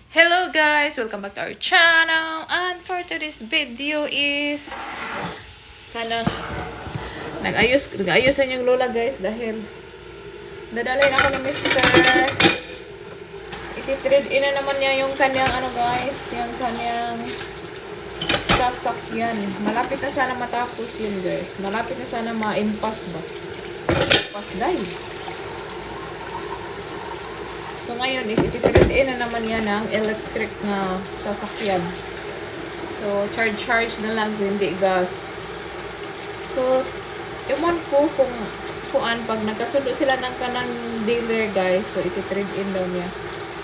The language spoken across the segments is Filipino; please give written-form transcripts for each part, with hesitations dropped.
Hello guys! Welcome back to our channel. And for today's video is nag-ayusan yung lola guys dahil dadalhin ako ni Mr. Iti-trade in na naman niya yung kanyang guys, yung kanyang sasakyan. Malapit na sana matapos yun guys. Malapit na sana ma-impasse ba? Impasse dahil. So ngayon is iti-trade in na naman yan ng electric na sasakyan. So charge na lang, so hindi gas. So ewan ko kung pag nagkasundo sila ng kanang dealer guys, so iti-trade in daw niya.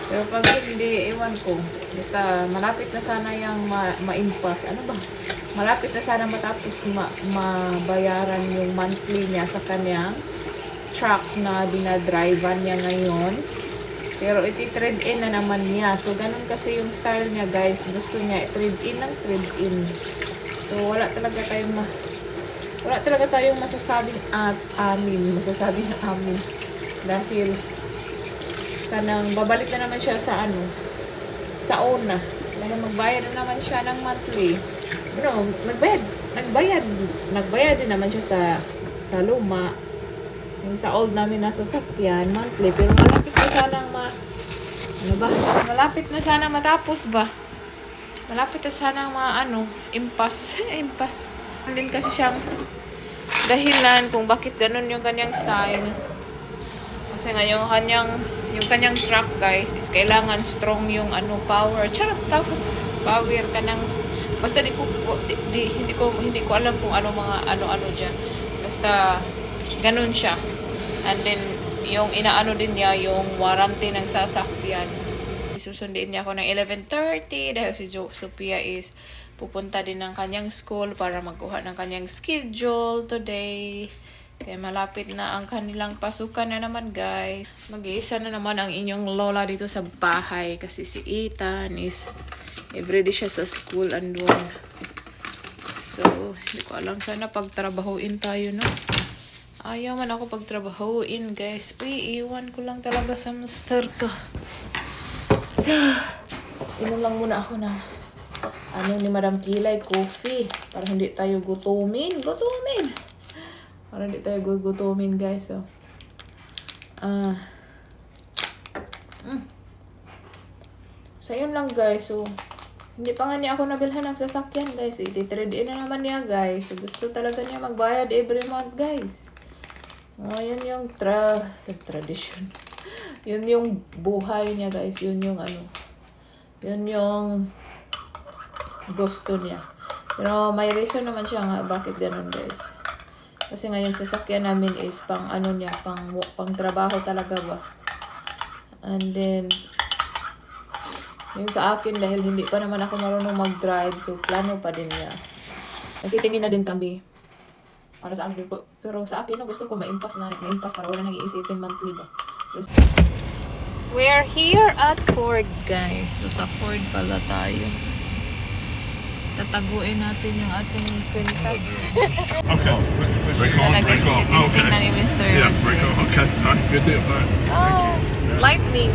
Pero pag hindi, ewan ko. Basta malapit na sana yung ma-impasse. Ano ba? Malapit na sana matapos mabayaran yung monthly niya sa kanyang truck na dinadrivean niya ngayon. Pero iti-trade in na naman niya. So, ganun kasi yung style niya, guys. Gusto niya trade in ng trade in. So, wala talaga tayong masasabing amin. Dahil kanang babalik na naman siya sa sa una. Dahil magbayad na naman siya ng monthly. Pero, nagbayad din naman siya sa luma. Yung sa old namin nasa sakyan, monthly. Pero malapit na sanang malapit na sana matapos ba? Malapit na sanang impasse. Impasse. Din kasi siyang dahilan kung bakit ganun yung kanyang style. Kasi nga yung kanyang truck guys is kailangan strong yung power. Charot power ka ng basta hindi ko alam kung ano diyan. Basta ganun siya. And then, yung inaano din niya, yung warranty ng sasakyan. Isusundin niya ako ng 11:30 dahil si Sophia is pupunta din ng kanyang school para magkuha ng kanyang schedule today. Kaya malapit na ang kanilang pasukan na naman guys. Mag-iisa na naman ang inyong lola dito sa bahay kasi si Ethan is everyday siya sa school andun. So, hindi ko alam, sana pagtrabahuin tayo no. Ayaw man ako pagtrabahoin guys. Uy, iwan ko lang talaga sa master ko. So, inom lang muna ako ng ni Madam Kilay, coffee. Para hindi tayo gutumin. Para hindi tayo gutumin guys. So, so yun lang guys. So, hindi pa nga niya ako nabilhan ng sasakyan guys. I-trade in na naman niya guys. So, gusto talaga niya magbayad every month guys. Yun yung tradition. Yun yung buhay niya guys. Yun yung Yun yung gusto niya. Pero may reason naman siya nga bakit ganun guys. Kasi nga yung sasakyan namin is pang pang trabaho talaga ba. And then yung sa akin dahil hindi pa naman ako marunong mag-drive, so plano pa din niya. Nagtitingin na din kami para sa akin. Pero sa akin, gusto ko ma-impasse para wala nang iisipin monthly ba. We're here at Ford, guys. So, sa Ford pala tayo. Tataguin natin yung ating kwintas. Okay. Break on. Testing na ni Mr. Yeah, break on. Okay. Good deal. Bye. Oh, lightning.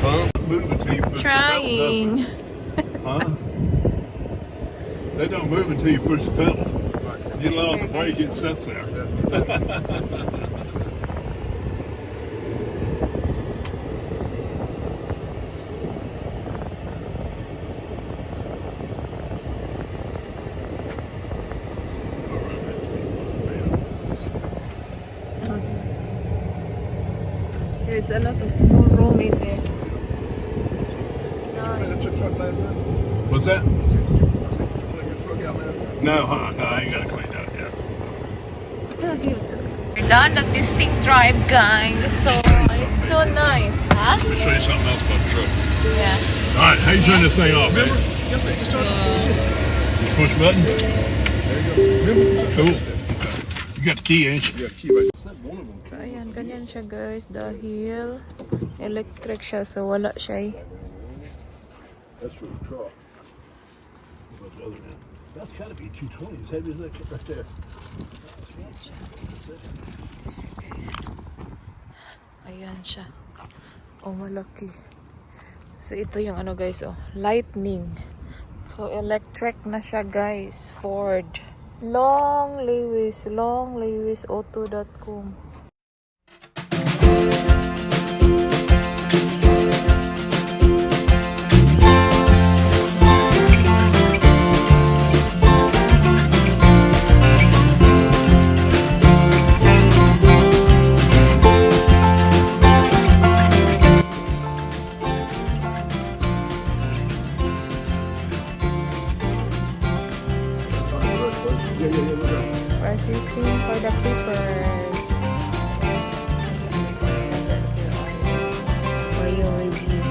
Huh? Move until you push Trying. the pedal, huh? They don't move until you push the pedal. You let off the brake, it sits there. It's a lot of more room in there. What's that? No, I ain't got to clean that yet. We're done the testing drive, guys. So it's so nice, huh? Show you something else about the truck. Yeah. All right, how you turn this thing off, man? You push the button. There you go. Cool. You got the key, ain't you? Yeah, key right. So ayan, ganyan siya guys. Dahil electric siya, so wala siya. That's for the truck. What's the other end? That's got to be 220. As heavy as that kit right there. Ayan siya. Oh, malaki. So ito yung ano guys, oh, lightning. So electric na siya guys, Ford. Long Lewis auto.com. Processing for the papers. For your review.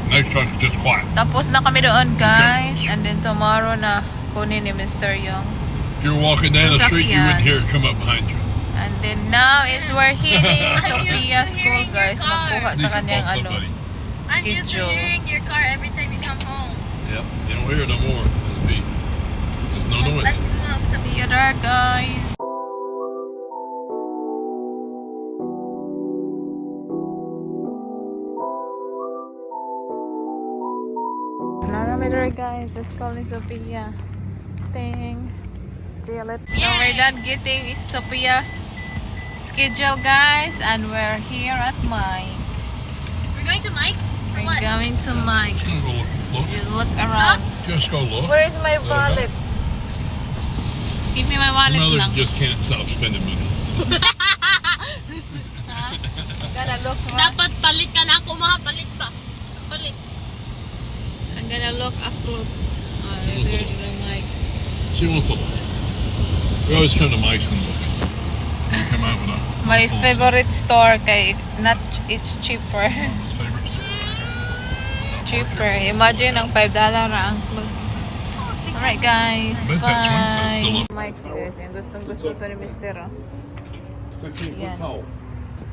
Next truck is just quiet. Tapos na kami doon guys. And then tomorrow na kunin ni Mr. Young. If you're walking down the street, you wouldn't hear it come up behind you. And then now is we're hitting Sophia School guys. Magkuha sa Need to kanyang call ano, somebody. I'm used to schedule. hearing your car every time you come home. Yep. You don't hear it no more. There's no noise. See you there guys. Narami there guys. Let's call ni Sophia. Ting. See you later. So we're done getting Sophia's schedule guys. And we're here at Mike's. We're going to Mike's? For We're what? going to Mike's. Go look. You look around. Just go look. Where is my There you go. wallet? Give me my wallet Your mother lang. just can't stop spending money. Gotta look around. Dapat palit ka na ako, mga palit pa. Palit. I'm gonna look up clothes. There's the mics. She wants to look. We always come to Mike's and look. We come out with a My full favorite store kay not it's cheaper. set. Mama's favorite store. Cheaper. Imagine ang $5 ang clothes. Alright guys. But that swimsuit's still Bye. up. Mics guys. Yung gustong gusto to ni Mr. Oh. It's actually Yeah. tall.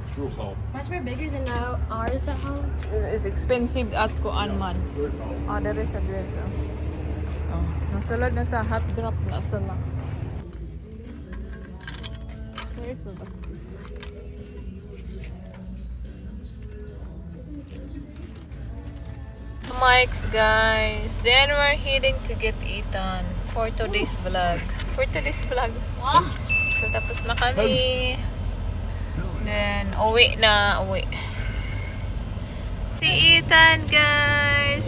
It's real tall. Much more bigger than ours at home. It's expensive at kuan man. Very tall. Oh, there is a dress. Oh. Oh. Nasulod na ta. Hot drop na sa lang. Where's the bus? Mics guys. Then we're heading to get Ethan for today's vlog. What? So tapos na kami. Then uwi na. Si Ethan guys.